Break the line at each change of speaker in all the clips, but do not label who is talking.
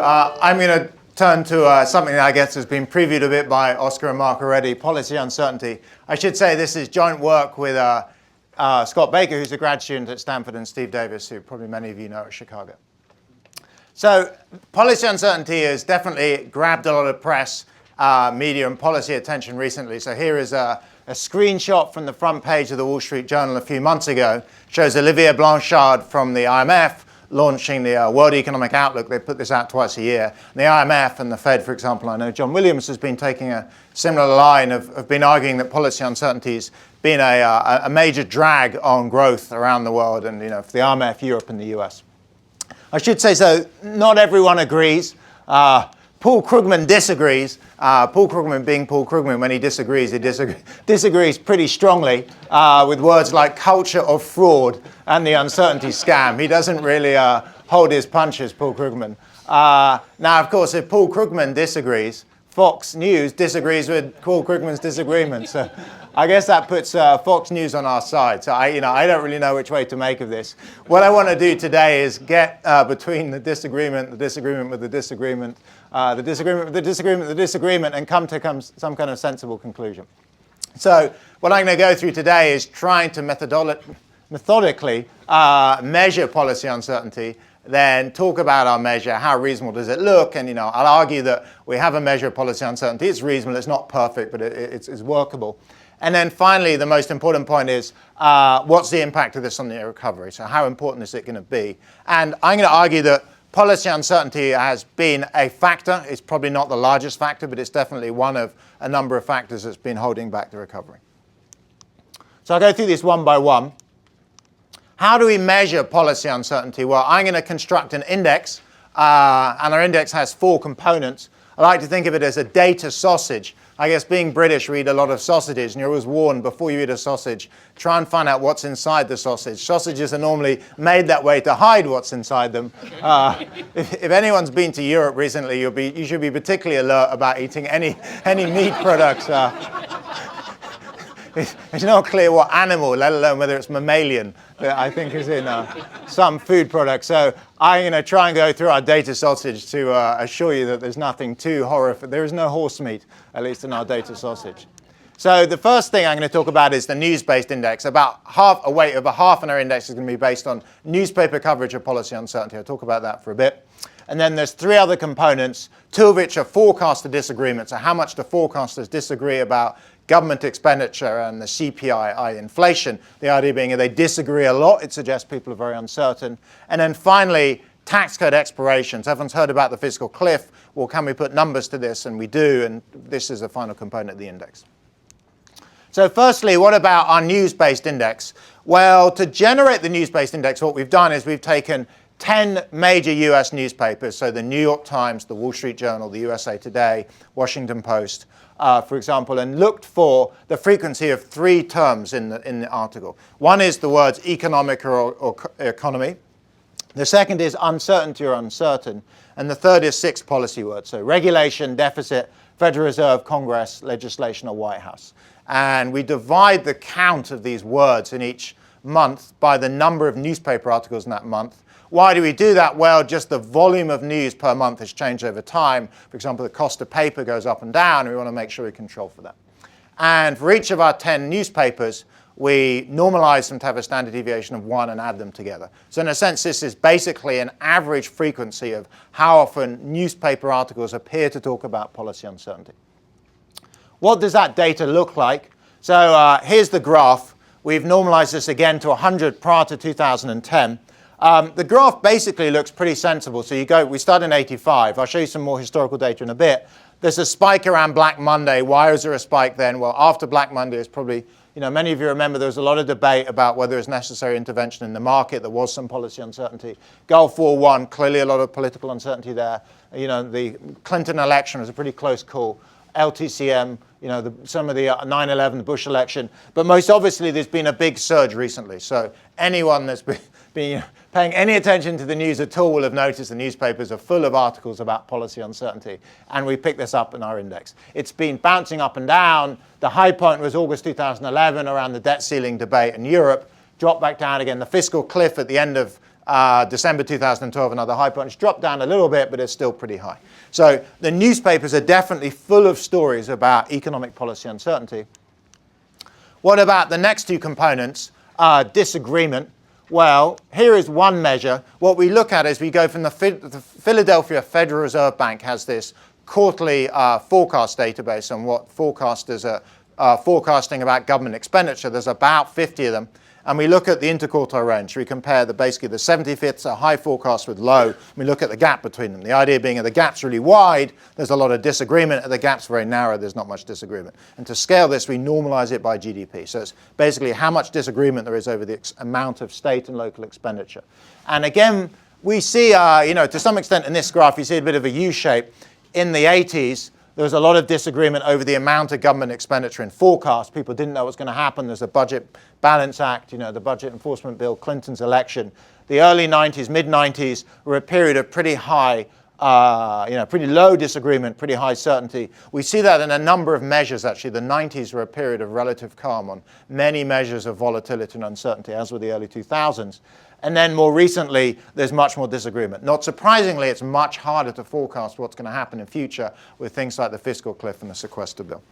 I'm going to turn to something that I guess has been previewed a bit by Oscar and Mark already, policy uncertainty. I should say this is joint work with Scott Baker, who's a grad student at Stanford, and Steve Davis, who probably many of you know at Chicago. So policy uncertainty has definitely grabbed a lot of press, media, and policy attention recently. So here is a screenshot from the front page of the Wall Street Journal a few months ago. Shows Olivier Blanchard from the IMF launching the World Economic Outlook. They put this out twice a year. And the IMF and the Fed, for example, I know John Williams has been taking a similar line of been arguing that policy uncertainty has been a major drag on growth around the world, and for the IMF, Europe, and the US. I should say, so not everyone agrees. Paul Krugman disagrees. Paul Krugman being Paul Krugman, when he disagrees pretty strongly with words like culture of fraud and the uncertainty scam. He doesn't really hold his punches, Paul Krugman. Now, of course, if Paul Krugman disagrees, Fox News disagrees with Paul Krugman's disagreement. So I guess that puts Fox News on our side. So I don't really know which way to make of this. What I want to do today is get between the disagreement with the disagreement, the disagreement with the disagreement, and come to some kind of sensible conclusion. So what I'm going to go through today is trying to methodically measure policy uncertainty, then talk about our measure, how reasonable does it look, and I'll argue that we have a measure of policy uncertainty. It's reasonable, it's not perfect, but it's workable. And then finally, the most important point is what's the impact of this on the recovery? So how important is it going to be? And I'm going to argue that policy uncertainty has been a factor. It's probably not the largest factor, but it's definitely one of a number of factors that's been holding back the recovery. So I'll go through this one by one. How do we measure policy uncertainty? Well, I'm going to construct an index, and our index has 4 components. I like to think of it as a data sausage. I guess being British, we eat a lot of sausages, and you're always warned before you eat a sausage, try and find out what's inside the sausage. Sausages are normally made that way to hide what's inside them. If anyone's been to Europe recently, you should be particularly alert about eating any meat products. It's not clear what animal, let alone whether it's mammalian, that I think is in some food product. So I'm going to try and go through our data sausage to assure you that there's nothing too horrific. There is no horse meat, at least in our data sausage. So the first thing I'm going to talk about is the news-based index. About a weight of half in our index is going to be based on newspaper coverage of policy uncertainty. I'll talk about that for a bit. And then there's 3 other components, 2 of which are forecaster disagreements. So how much do forecasters disagree about government expenditure and the CPI, i.e. inflation. The idea being if they disagree a lot, it suggests people are very uncertain. And then finally, tax code expirations. Everyone's heard about the fiscal cliff. Well, can we put numbers to this? And we do, and this is the final component of the index. So firstly, what about our news-based index? Well, to generate the news-based index, what we've done is we've taken 10 major US newspapers, so the New York Times, the Wall Street Journal, the USA Today, Washington Post, for example, and looked for the frequency of 3 terms in the article. One is the words economic or economy. The second is uncertainty or uncertain. And the third is 6 policy words. So regulation, deficit, Federal Reserve, Congress, legislation, or White House. And we divide the count of these words in each month by the number of newspaper articles in that month. Why do we do that? Well, just the volume of news per month has changed over time. For example, the cost of paper goes up and down, and we want to make sure we control for that. And for each of our 10 newspapers, we normalize them to have a standard deviation of 1 and add them together. So in a sense, this is basically an average frequency of how often newspaper articles appear to talk about policy uncertainty. What does that data look like? So here's the graph. We've normalized this again to 100 prior to 2010. The graph basically looks pretty sensible. So we start in 85. I'll show you some more historical data in a bit. There's a spike around Black Monday. Why was there a spike then? Well, after Black Monday, it's probably, many of you remember there was a lot of debate about whether there's necessary intervention in the market. There was some policy uncertainty. Gulf War I, clearly a lot of political uncertainty there. The Clinton election was a pretty close call. LTCM, some of the 9/11 Bush election. But most obviously, there's been a big surge recently. So anyone that's been paying any attention to the news at all will have noticed the newspapers are full of articles about policy uncertainty. And we picked this up in our index. It's been bouncing up and down. The high point was August 2011 around the debt ceiling debate in Europe. Dropped back down again. The fiscal cliff at the end of December 2012, another high point. It's dropped down a little bit, but it's still pretty high. So the newspapers are definitely full of stories about economic policy uncertainty. What about the next two components? Disagreement. Well, here is one measure. What we look at is we go from the Philadelphia Federal Reserve Bank has this quarterly forecast database on what forecasters are forecasting about government expenditure. There's about 50 of them. And we look at the interquartile range. We compare basically the 75th, a high forecast with low. We look at the gap between them. The idea being if the gap's really wide, there's a lot of disagreement. If the gap's very narrow, there's not much disagreement. And to scale this, we normalize it by GDP. So it's basically how much disagreement there is over the amount of state and local expenditure. And again, we see, to some extent in this graph, you see a bit of a U shape. In the 80s, there was a lot of disagreement over the amount of government expenditure in forecast. People didn't know what was going to happen. There's a Budget Balance Act, the Budget Enforcement Bill, Clinton's election. The early 90s, mid-90s were a period of pretty high, pretty low disagreement, pretty high certainty. We see that in a number of measures, actually. The 90s were a period of relative calm on many measures of volatility and uncertainty, as were the early 2000s. And then more recently, there's much more disagreement. Not surprisingly, it's much harder to forecast what's going to happen in future with things like the fiscal cliff and the sequester bill.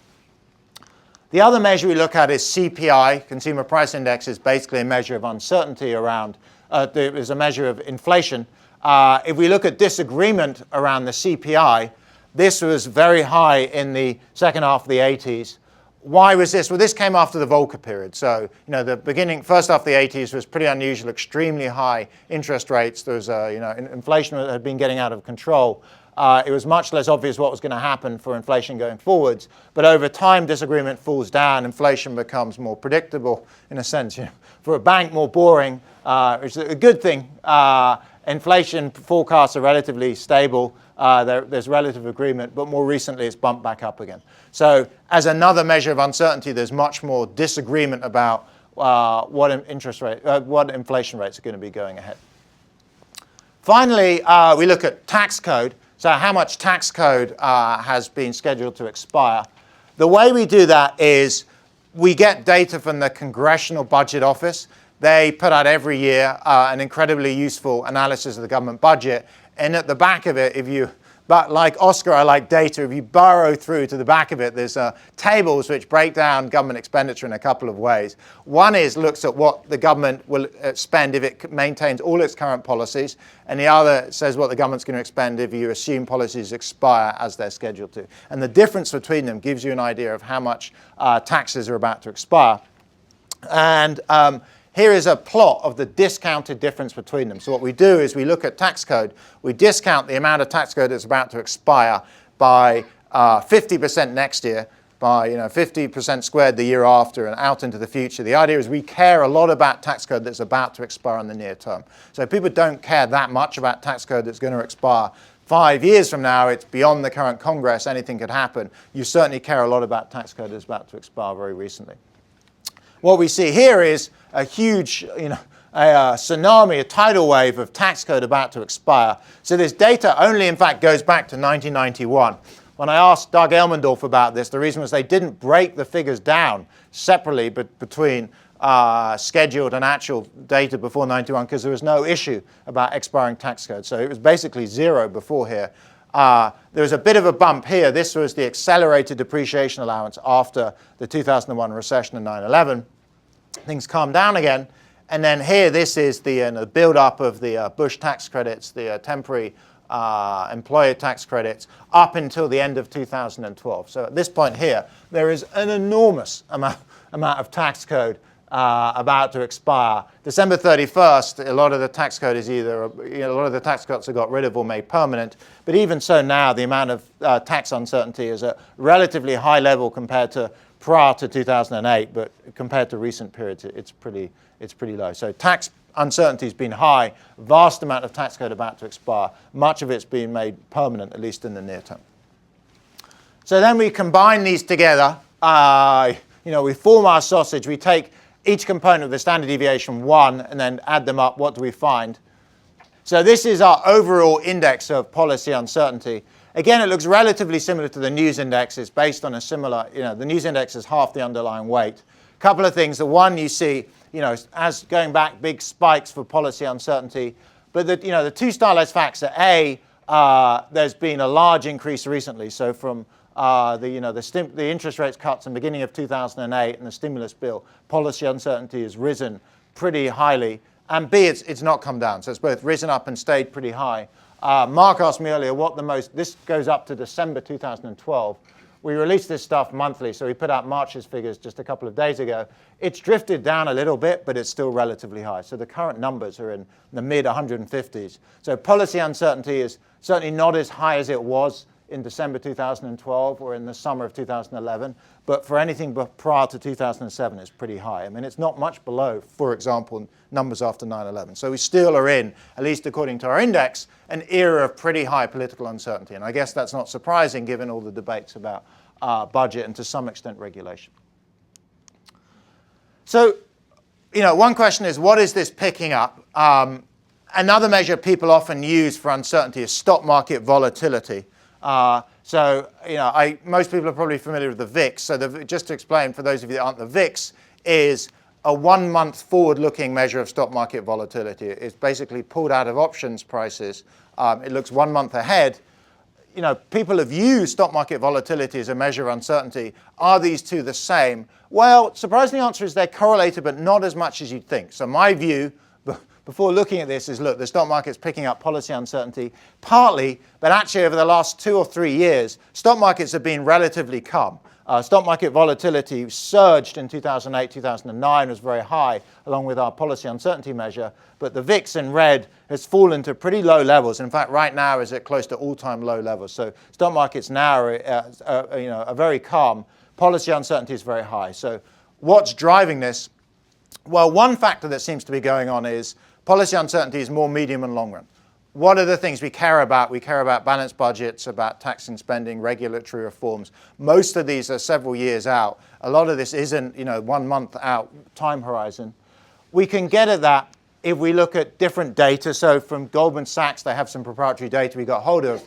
The other measure we look at is CPI, Consumer Price Index, is basically a measure of uncertainty around, is a measure of inflation. If we look at disagreement around the CPI, this was very high in the second half of the 80s. Why was this? Well, this came after the Volcker period. So, the first half of the 80s was pretty unusual, extremely high interest rates. There was, inflation had been getting out of control. It was much less obvious what was going to happen for inflation going forwards. But over time, disagreement falls down. Inflation becomes more predictable, in a sense. For a bank, more boring, which is a good thing. Inflation forecasts are relatively stable. There's relative agreement, but more recently it's bumped back up again. So as another measure of uncertainty, there's much more disagreement about what inflation rates are going to be going ahead. Finally, we look at tax code. So how much tax code has been scheduled to expire. The way we do that is we get data from the Congressional Budget Office. They put out every year an incredibly useful analysis of the government budget. And at the back of it, but like Oscar, I like data. If you burrow through to the back of it, there's tables which break down government expenditure in a couple of ways. One looks at what the government will spend if it maintains all its current policies, and the other says what the government's going to expend if you assume policies expire as they're scheduled to. And the difference between them gives you an idea of how much taxes are about to expire. And here is a plot of the discounted difference between them. So what we do is we look at tax code. We discount the amount of tax code that's about to expire by 50% next year, by 50% squared the year after and out into the future. The idea is we care a lot about tax code that's about to expire in the near term. So people don't care that much about tax code that's going to expire 5 years from now. It's beyond the current Congress. Anything could happen. You certainly care a lot about tax code that's about to expire very recently. What we see here is a huge, a tsunami, a tidal wave of tax code about to expire. So this data only, in fact, goes back to 1991. When I asked Doug Elmendorf about this, the reason was they didn't break the figures down separately between scheduled and actual data before 91 because there was no issue about expiring tax code. So it was basically zero before here. There was a bit of a bump here. This was the accelerated depreciation allowance after the 2001 recession and 9/11. Things calmed down again. And then here, this is the build-up of the Bush tax credits, the temporary employer tax credits, up until the end of 2012. So at this point here, there is an enormous amount of tax code about to expire. December 31st, a lot of the tax code is either, a lot of the tax cuts are got rid of or made permanent. But even so now, the amount of tax uncertainty is at relatively high level compared to prior to 2008, but compared to recent periods, it's pretty low. So tax uncertainty has been high, vast amount of tax code about to expire. Much of it's been made permanent, at least in the near term. So then we combine these together. We form our sausage. We take each component of the standard deviation 1 and then add them up. What do we find? So this is our overall index of policy uncertainty. Again, it looks relatively similar to the news index. It's based on a similar, the news index is half the underlying weight. couple of things. The one you see, as going back, big spikes for policy uncertainty. But the two stylized facts are A, there's been a large increase recently. So from the interest rates cuts in the beginning of 2008 and the stimulus bill, policy uncertainty has risen pretty highly. And B, it's not come down. So it's both risen up and stayed pretty high. Mark asked me earlier this goes up to December 2012. We release this stuff monthly, so we put out March's figures just a couple of days ago. It's drifted down a little bit, but it's still relatively high. So the current numbers are in the mid 150s. So policy uncertainty is certainly not as high as it was in December 2012 or in the summer of 2011, but for anything prior to 2007, it's pretty high. I mean, it's not much below, for example, numbers after 9/11. So we still are in, at least according to our index, an era of pretty high political uncertainty. And I guess that's not surprising given all the debates about budget and to some extent regulation. So, one question is, what is this picking up? Another measure people often use for uncertainty is stock market volatility. Most people are probably familiar with the VIX. So just to explain, for those of you that aren't, the VIX is a 1 month forward-looking measure of stock market volatility. It's basically pulled out of options prices. It looks 1 month ahead. People have used stock market volatility as a measure of uncertainty. Are these two the same? Well, surprisingly, the answer is they're correlated, but not as much as you'd think. So my view, before looking at this, is look, the stock market's picking up policy uncertainty, partly, but actually over the last 2 or 3 years, stock markets have been relatively calm. Stock market volatility surged in 2008, 2009, was very high, along with our policy uncertainty measure. But the VIX in red has fallen to pretty low levels. In fact, right now is at close to all-time low levels. So stock markets now are very calm. Policy uncertainty is very high. So what's driving this? Well, one factor that seems to be going on is policy uncertainty is more medium and long run. What are the things we care about? We care about balanced budgets, about tax and spending, regulatory reforms. Most of these are several years out. A lot of this isn't, 1 month out time horizon. We can get at that if we look at different data. So from Goldman Sachs, they have some proprietary data we got hold of.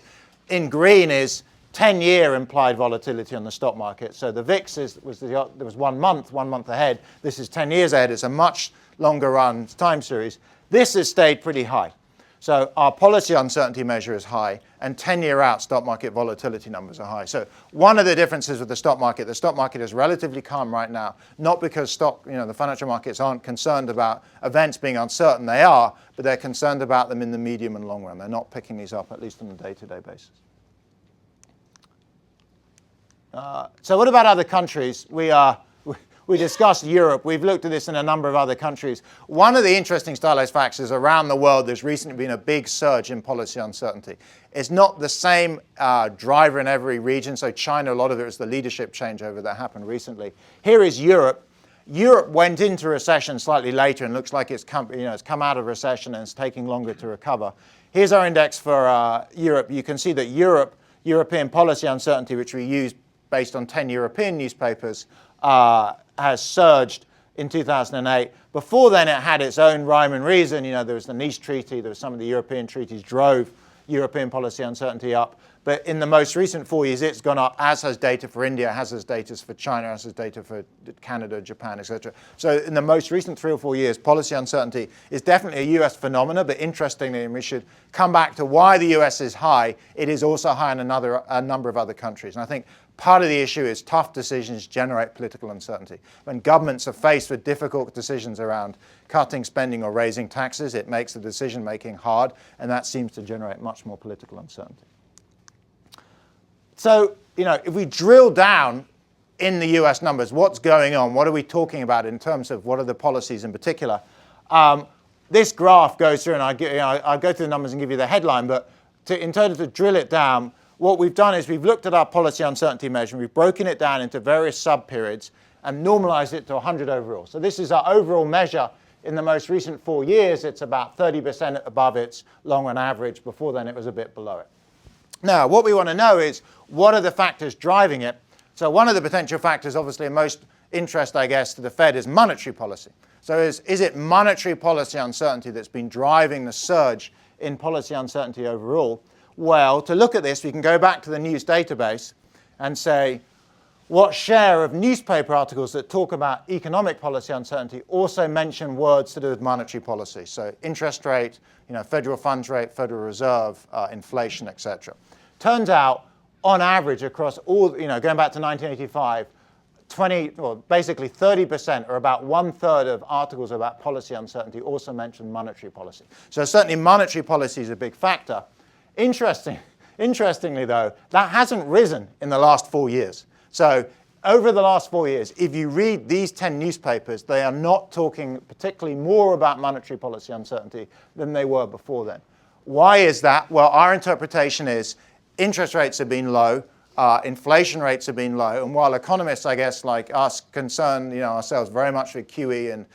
In green is 10-year implied volatility on the stock market. So the VIX there was 1 month ahead. This is 10 years ahead. It's a much longer run time series. This has stayed pretty high. So our policy uncertainty measure is high, and 10-year out stock market volatility numbers are high. So one of the differences with the stock market is relatively calm right now, not because the financial markets aren't concerned about events being uncertain. They are, but they're concerned about them in the medium and long run. They're not picking these up, at least on a day-to-day basis. So what about other countries? We discussed Europe. We've looked at this in a number of other countries. One of the interesting stylized facts is around the world, there's recently been a big surge in policy uncertainty. It's not the same driver in every region. So China, a lot of it was the leadership changeover that happened recently. Here is Europe. Europe went into recession slightly later and looks like it's come out of recession and it's taking longer to recover. Here's our index for Europe. You can see that European policy uncertainty, which we use based on 10 European newspapers, has surged in 2008. Before then, it had its own rhyme and reason. There was the Nice Treaty. There was some of the European treaties drove European policy uncertainty up. But in the most recent 4 years, it's gone up, as has data for India, as has data for China, as has data for Canada, Japan, etc. So in the most recent 3 or 4 years, policy uncertainty is definitely a US phenomenon. But interestingly, and we should come back to why the US is high, it is also high in a number of other countries. And I think part of the issue is tough decisions generate political uncertainty. When governments are faced with difficult decisions around cutting spending or raising taxes, it makes the decision-making hard, and that seems to generate much more political uncertainty. So, if we drill down in the US numbers, what's going on? What are we talking about in terms of what are the policies in particular? This graph goes through, and I'll go through the numbers and give you the headline, but in terms of drill it down, what we've done is we've looked at our policy uncertainty measure, and we've broken it down into various sub-periods and normalized it to 100 overall. So this is our overall measure. In the most recent 4 years, it's about 30% above its long-run average. Before then, it was a bit below it. Now, what we want to know is, what are the factors driving it? So one of the potential factors, obviously, of most interest, I guess, to the Fed is monetary policy. So is it monetary policy uncertainty that's been driving the surge in policy uncertainty overall? Well, to look at this, we can go back to the news database and say, what share of newspaper articles that talk about economic policy uncertainty also mention words to do with monetary policy. So interest rate, federal funds rate, Federal Reserve, inflation, etc. Turns out, on average, across all, going back to 1985, basically 30%, or about 1/3 of articles about policy uncertainty also mention monetary policy. So certainly monetary policy is a big factor. Interestingly, though, that hasn't risen in the last 4 years. So over the last 4 years, if you read these 10 newspapers, they are not talking particularly more about monetary policy uncertainty than they were before then. Why is that? Well, our interpretation is interest rates have been low, inflation rates have been low, and while economists, I guess, like us, concern ourselves very much with QE and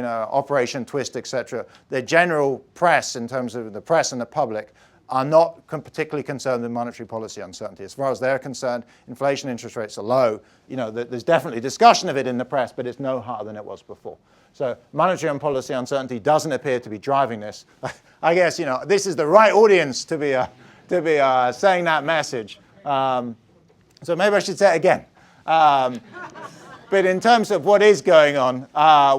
Operation Twist, etc., the general press, in terms of the press and the public, are not particularly concerned with monetary policy uncertainty. As far as they're concerned, inflation interest rates are low. There's definitely discussion of it in the press, but it's no higher than it was before. So monetary and policy uncertainty doesn't appear to be driving this. I guess this is the right audience to be saying that message. So maybe I should say it again. But in terms of what is going on,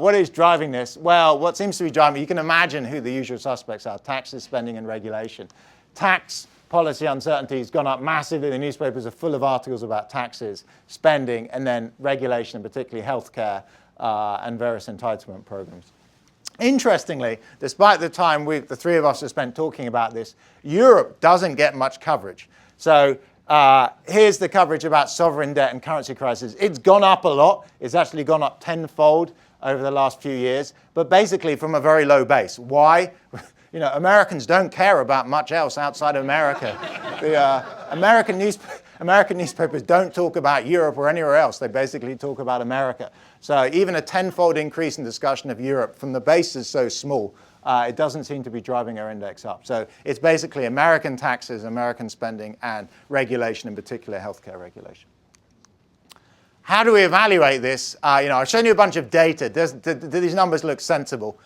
what is driving this? Well, what seems to be driving, you can imagine who the usual suspects are: taxes, spending, and regulation. Tax policy uncertainty has gone up massively. The newspapers are full of articles about taxes, spending, and then regulation, particularly healthcare and various entitlement programs. Interestingly, despite the time the three of us have spent talking about this, Europe doesn't get much coverage. So here's the coverage about sovereign debt and currency crisis. It's gone up a lot. It's actually gone up tenfold over the last few years, but basically from a very low base. Why? Americans don't care about much else outside of America. The American newspapers don't talk about Europe or anywhere else. They basically talk about America. So even a tenfold increase in discussion of Europe from the base is so small, it doesn't seem to be driving our index up. So it's basically American taxes, American spending, and regulation, in particular healthcare regulation. How do we evaluate this? I've shown you a bunch of data. Do these numbers look sensible?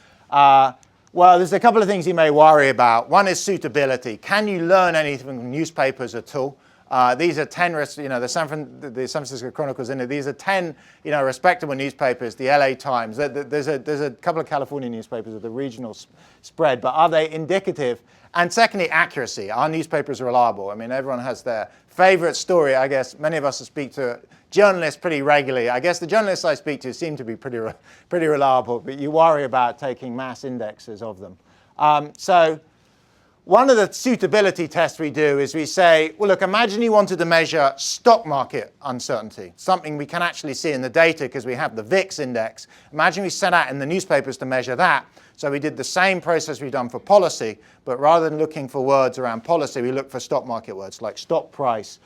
Well, there's a couple of things you may worry about. One is suitability. Can you learn anything from newspapers at all? These are 10, the San Francisco Chronicle's in it. These are 10, respectable newspapers. The LA Times. There's a couple of California newspapers with a regional spread, but are they indicative? And secondly, accuracy. Are newspapers reliable? I mean, everyone has their favorite story. I guess many of us speak to journalists pretty regularly. I guess the journalists I speak to seem to be pretty reliable, but you worry about taking mass indexes of them. So one of the suitability tests we do is we say, well, look, imagine you wanted to measure stock market uncertainty, something we can actually see in the data because we have the VIX index. Imagine we set out in the newspapers to measure that. So we did the same process we've done for policy, but rather than looking for words around policy, we look for stock market words like stock price,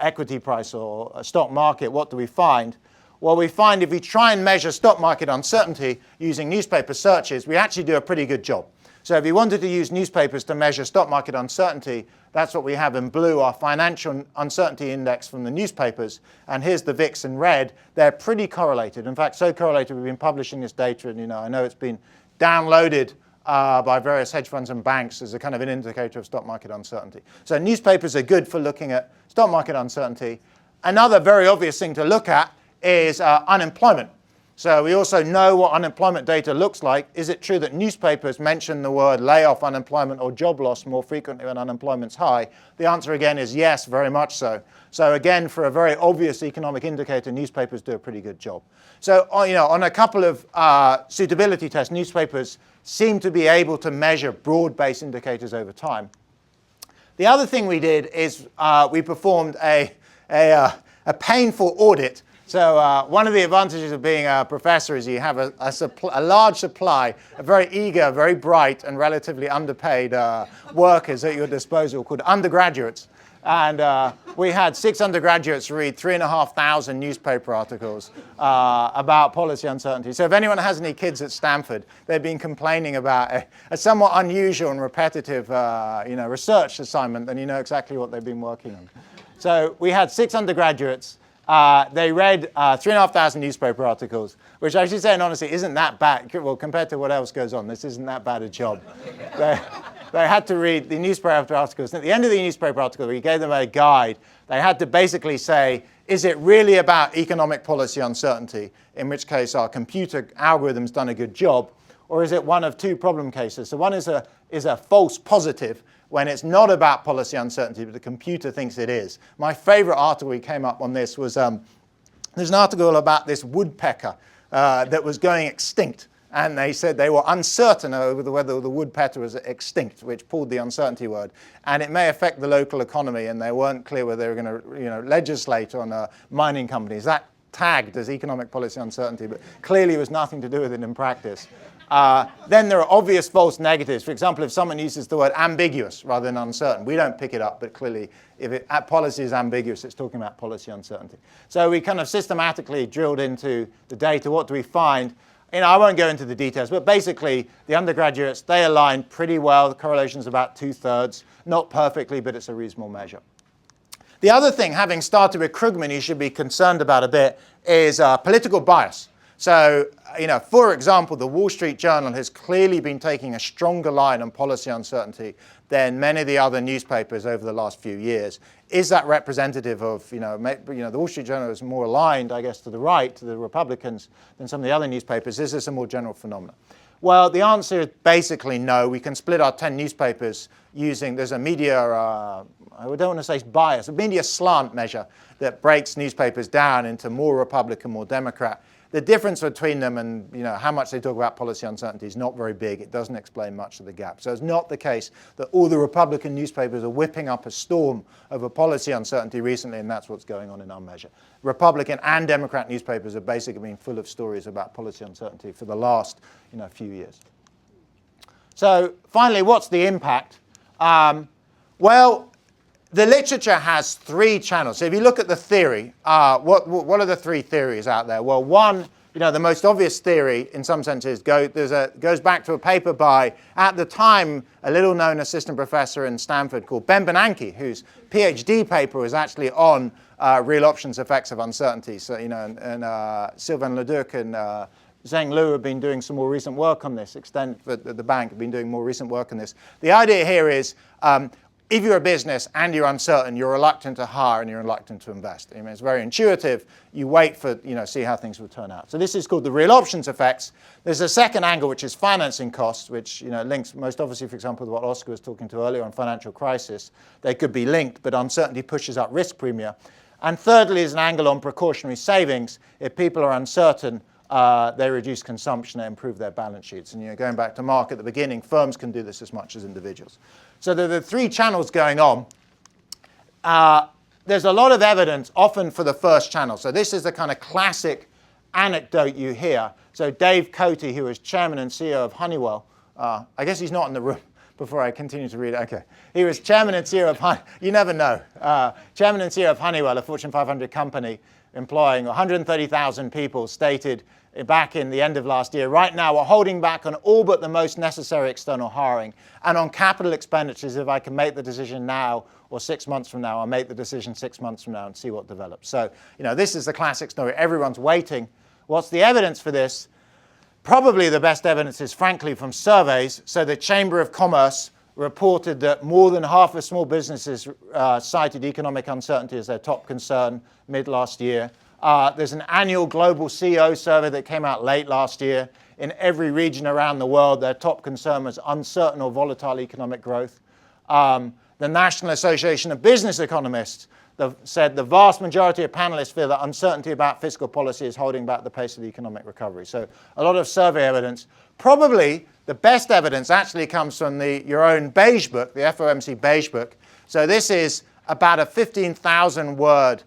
equity price, or stock market. What do we find? Well, we find if we try and measure stock market uncertainty using newspaper searches, we actually do a pretty good job. So if you wanted to use newspapers to measure stock market uncertainty, that's what we have in blue, our financial uncertainty index from the newspapers. And here's the VIX in red. They're pretty correlated. In fact, so correlated we've been publishing this data, and I know it's been downloaded by various hedge funds and banks as a kind of an indicator of stock market uncertainty. So newspapers are good for looking at stock market uncertainty. Another very obvious thing to look at is unemployment. So we also know what unemployment data looks like. Is it true that newspapers mention the word layoff, unemployment, or job loss more frequently when unemployment's high? The answer again is yes, very much so. So again, for a very obvious economic indicator, newspapers do a pretty good job. So on a couple of suitability tests, newspapers seem to be able to measure broad-based indicators over time. The other thing we did is we performed a painful audit. So one of the advantages of being a professor is you have a large supply of very eager, very bright, and relatively underpaid workers at your disposal called undergraduates. And we had 6 undergraduates read 3,500 newspaper articles about policy uncertainty. So if anyone has any kids at Stanford, they've been complaining about a somewhat unusual and repetitive research assignment, then you know exactly what they've been working on. So we had 6 undergraduates. They read 3,500 newspaper articles, which I should say, and honestly, isn't that bad. Well, compared to what else goes on, this isn't that bad a job. They had to read the newspaper articles. And at the end of the newspaper article, we gave them a guide. They had to basically say, Is it really about economic policy uncertainty, in which case our computer algorithm's done a good job, or is it one of two problem cases? So one is a false positive, when it's not about policy uncertainty, but the computer thinks it is. My favorite article we came up on this was, there's an article about this woodpecker that was going extinct. And they said they were uncertain over whether the woodpecker was extinct, which pulled the uncertainty word. And it may affect the local economy, and they weren't clear whether they were going to legislate on mining companies. That tagged as economic policy uncertainty, but clearly was nothing to do with it in practice. Then there are obvious false negatives. For example, if someone uses the word ambiguous rather than uncertain, we don't pick it up, but clearly if policy is ambiguous, it's talking about policy uncertainty. So we kind of systematically drilled into the data. What do we find? I won't go into the details, but basically the undergraduates, they align pretty well. The correlation is about 2/3, not perfectly, but it's a reasonable measure. The other thing, having started with Krugman, you should be concerned about a bit, is political bias. So, for example, the Wall Street Journal has clearly been taking a stronger line on policy uncertainty than many of the other newspapers over the last few years. Is that representative of, the Wall Street Journal is more aligned, I guess, to the right, to the Republicans, than some of the other newspapers? Is this a more general phenomenon? Well, the answer is basically no. We can split our 10 newspapers using, there's a media, I don't want to say bias, a media slant measure that breaks newspapers down into more Republican, more Democrat. The difference between them and how much they talk about policy uncertainty is not very big. It doesn't explain much of the gap. So it's not the case that all the Republican newspapers are whipping up a storm over policy uncertainty recently, and that's what's going on in our measure. Republican and Democrat newspapers have basically been full of stories about policy uncertainty for the last few years. So finally, what's the impact? Well, the literature has 3 channels. So if you look at the theory, what are the 3 theories out there? Well, one, the most obvious theory in some senses goes back to a paper by, at the time, a little-known assistant professor in Stanford called Ben Bernanke, whose PhD paper was actually on real options effects of uncertainty. So, Sylvain Leduc and Zheng Liu have been doing some more recent work on this. Extend the bank have been doing more recent work on this. The idea here is, if you're a business and you're uncertain, you're reluctant to hire and you're reluctant to invest. It's very intuitive. You wait for, see how things will turn out. So this is called the real options effects. There's a second angle, which is financing costs, which, links most obviously, for example, with what Oscar was talking to earlier on financial crisis. They could be linked, but uncertainty pushes up risk premia. And thirdly is an angle on precautionary savings. If people are uncertain, they reduce consumption, they improve their balance sheets. And going back to Mark at the beginning, firms can do this as much as individuals. So there are the 3 channels going on. There's a lot of evidence, often for the first channel. So this is the kind of classic anecdote you hear. So Dave Cote, who was chairman and CEO of Honeywell, I guess he's not in the room before I continue to read it. Okay. He was chairman and CEO of Honeywell. You never know. Chairman and CEO of Honeywell, a Fortune 500 company employing 130,000 people, stated back in the end of last year, right now we're holding back on all but the most necessary external hiring. And on capital expenditures, if I can make the decision now or 6 months from now, I'll make the decision 6 months from now and see what develops. So, this is the classic story. Everyone's waiting. What's the evidence for this? Probably the best evidence is, frankly, from surveys. So the Chamber of Commerce reported that more than half of small businesses cited economic uncertainty as their top concern mid last year. There's an annual global CEO survey that came out late last year. In every region around the world, their top concern was uncertain or volatile economic growth. The National Association of Business Economists said the vast majority of panelists feel that uncertainty about fiscal policy is holding back the pace of the economic recovery. So a lot of survey evidence. Probably the best evidence actually comes from your own beige book, the FOMC beige book. So this is about a 15,000 word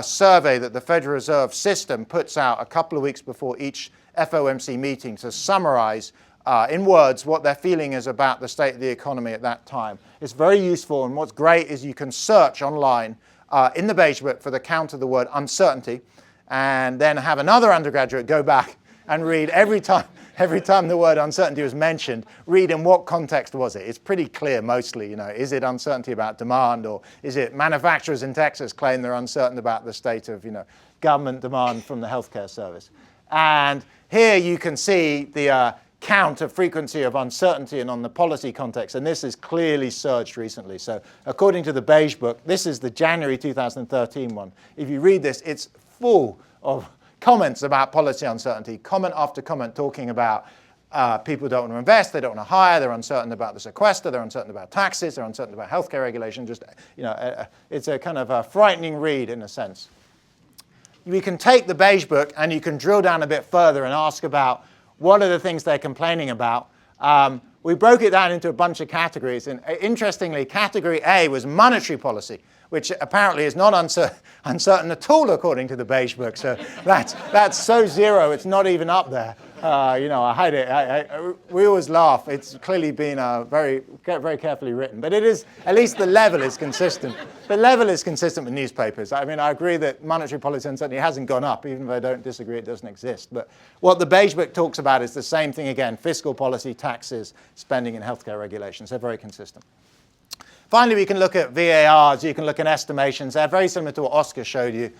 survey that the Federal Reserve System puts out a couple of weeks before each FOMC meeting to summarize in words what their feeling is about the state of the economy at that time. It's very useful, and what's great is you can search online in the beige book for the count of the word uncertainty, and then have another undergraduate go back and read every time the word uncertainty was mentioned, read in what context was it. It's pretty clear mostly, is it uncertainty about demand, or is it manufacturers in Texas claim they're uncertain about the state of, government demand from the healthcare service. And here you can see the count of frequency of uncertainty and on the policy context, and this has clearly surged recently. So according to the Beige Book, this is the January 2013 one. If you read this, it's full of comments about policy uncertainty, comment after comment talking about people don't want to invest, they don't want to hire, they're uncertain about the sequester, they're uncertain about taxes, they're uncertain about healthcare regulation. Just, it's a kind of a frightening read in a sense. We can take the Beige Book and you can drill down a bit further and ask about what are the things they're complaining about. We broke it down into a bunch of categories, and interestingly, category A was monetary policy, which apparently is not uncertain at all according to the Beige Book. So that's so zero, it's not even up there. I hide it. We always laugh. It's clearly been very carefully written. But it is, at least the level is consistent. The level is consistent with newspapers. I mean, I agree that monetary policy uncertainty hasn't gone up, even if I don't disagree it doesn't exist. But what the Beige Book talks about is the same thing again, fiscal policy, taxes, spending, and healthcare regulations. They're very consistent. Finally, we can look at VARs. You can look at estimations. They're very similar to what Oscar showed you.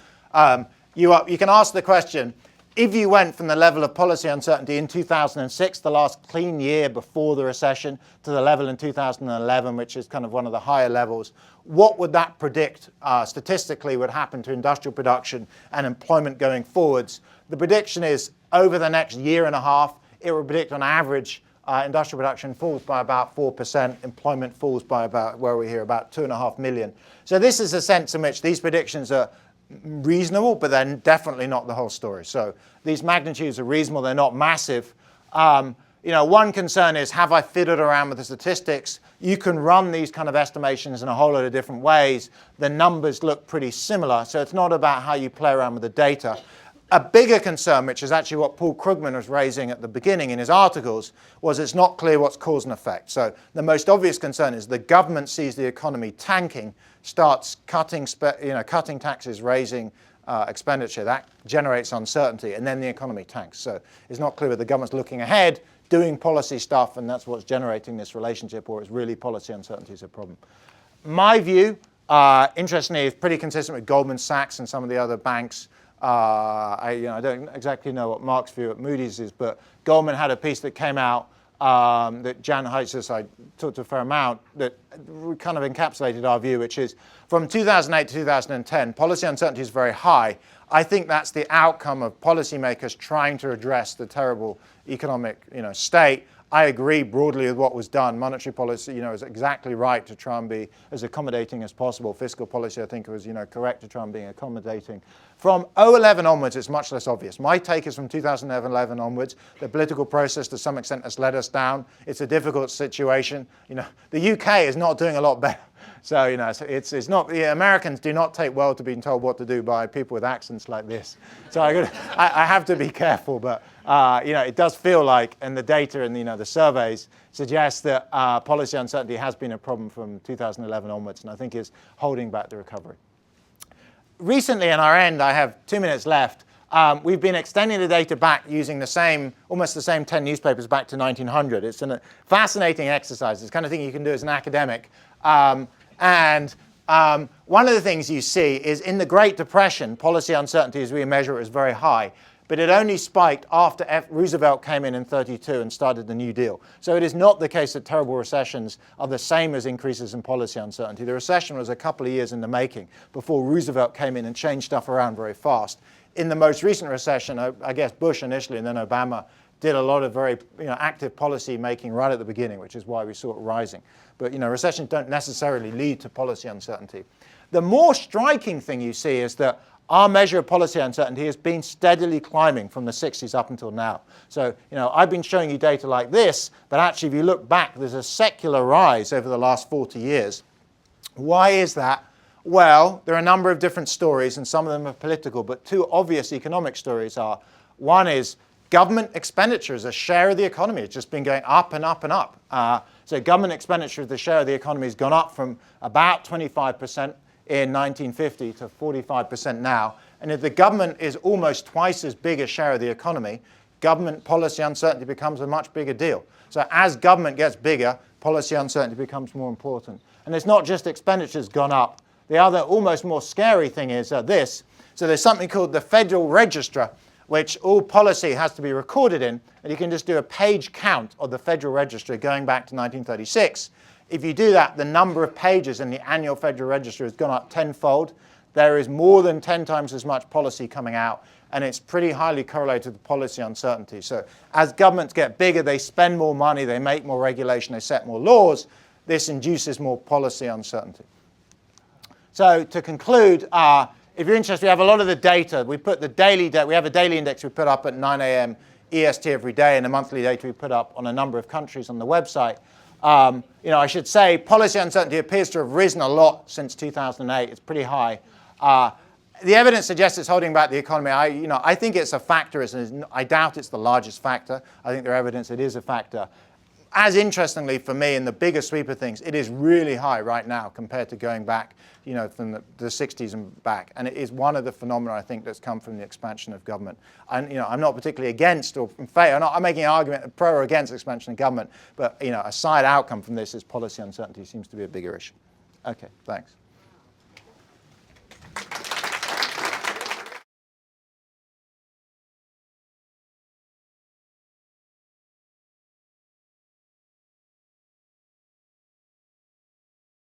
You can ask the question, if you went from the level of policy uncertainty in 2006, the last clean year before the recession, to the level in 2011, which is kind of one of the higher levels, what would that predict statistically would happen to industrial production and employment going forwards? The prediction is over the next year and a half, it will predict on average industrial production falls by about 4%, employment falls by about, where are we here, about 2.5 million. So this is a sense in which these predictions are reasonable, but they're definitely not the whole story. So these magnitudes are reasonable, they're not massive. One concern is, have I fiddled around with the statistics? You can run these kind of estimations in a whole lot of different ways. The numbers look pretty similar, so it's not about how you play around with the data. A bigger concern, which is actually what Paul Krugman was raising at the beginning in his articles, was it's not clear what's cause and effect. So the most obvious concern is the government sees the economy tanking, starts cutting taxes, raising expenditure. That generates uncertainty, and then the economy tanks. So it's not clear whether the government's looking ahead, doing policy stuff, and that's what's generating this relationship, or it's really policy uncertainty is a problem. My view, interestingly, is pretty consistent with Goldman Sachs and some of the other banks. I don't exactly know what Mark's view at Moody's is, but Goldman had a piece that came out that Jan Heitzes, I talked a fair amount, that kind of encapsulated our view, which is from 2008 to 2010, policy uncertainty is very high. I think that's the outcome of policymakers trying to address the terrible economic state. I agree broadly with what was done. Monetary policy, is exactly right to try and be as accommodating as possible. Fiscal policy, I think, was, correct to try and be accommodating. From 2011 onwards, it's much less obvious. My take is from 2011 onwards, the political process to some extent has let us down. It's a difficult situation. The UK is not doing a lot better. So, it's not, the Americans do not take well to being told what to do by people with accents like this. So I have to be careful, but, it does feel like, and the data and, the surveys suggest that policy uncertainty has been a problem from 2011 onwards, and I think is holding back the recovery. Recently, on our end, I have 2 minutes left. We've been extending the data back using almost the same 10 newspapers back to 1900. It's a fascinating exercise. It's the kind of thing you can do as an academic. One of the things you see is in the Great Depression, policy uncertainty as we measure it is very high, but it only spiked after Roosevelt came in 1932 and started the New Deal. So it is not the case that terrible recessions are the same as increases in policy uncertainty. The recession was a couple of years in the making before Roosevelt came in and changed stuff around very fast. In the most recent recession, I guess Bush initially and then Obama did a lot of very active policy making right at the beginning, which is why we saw it rising. But recessions don't necessarily lead to policy uncertainty. The more striking thing you see is that our measure of policy uncertainty has been steadily climbing from the 60s up until now. So, I've been showing you data like this, but actually if you look back, there's a secular rise over the last 40 years. Why is that? Well, there are a number of different stories, and some of them are political, but two obvious economic stories are, one is government expenditure as a share of the economy. It's just been going up and up and up. So government expenditure as the share of the economy has gone up from about 25% in 1950 to 45% now. And if the government is almost twice as big a share of the economy, government policy uncertainty becomes a much bigger deal. So as government gets bigger, policy uncertainty becomes more important. And it's not just expenditure's gone up. The other almost more scary thing is this. So there's something called the Federal Register which all policy has to be recorded in, and you can just do a page count of the Federal Register going back to 1936. If you do that, the number of pages in the annual Federal Register has gone up tenfold. There is more than 10 times as much policy coming out, and it's pretty highly correlated to policy uncertainty. So as governments get bigger, they spend more money, they make more regulation, they set more laws. This induces more policy uncertainty. So to conclude, if you're interested, we have a lot of the data. We put the daily data. We have a daily index we put up at 9 a.m. EST every day, and the monthly data we put up on a number of countries on the website. I should say policy uncertainty appears to have risen a lot since 2008. It's pretty high. The evidence suggests it's holding back the economy. I think it's a factor. I doubt it's the largest factor. I think there's evidence it is a factor. As interestingly for me, in the bigger sweep of things, it is really high right now compared to going back, from the 60s and back. And it is one of the phenomena, I think, that's come from the expansion of government. And, I'm not particularly against or in favor. I'm making an argument pro or against expansion of government. But, a side outcome from this is policy uncertainty seems to be a bigger issue. OK, thanks.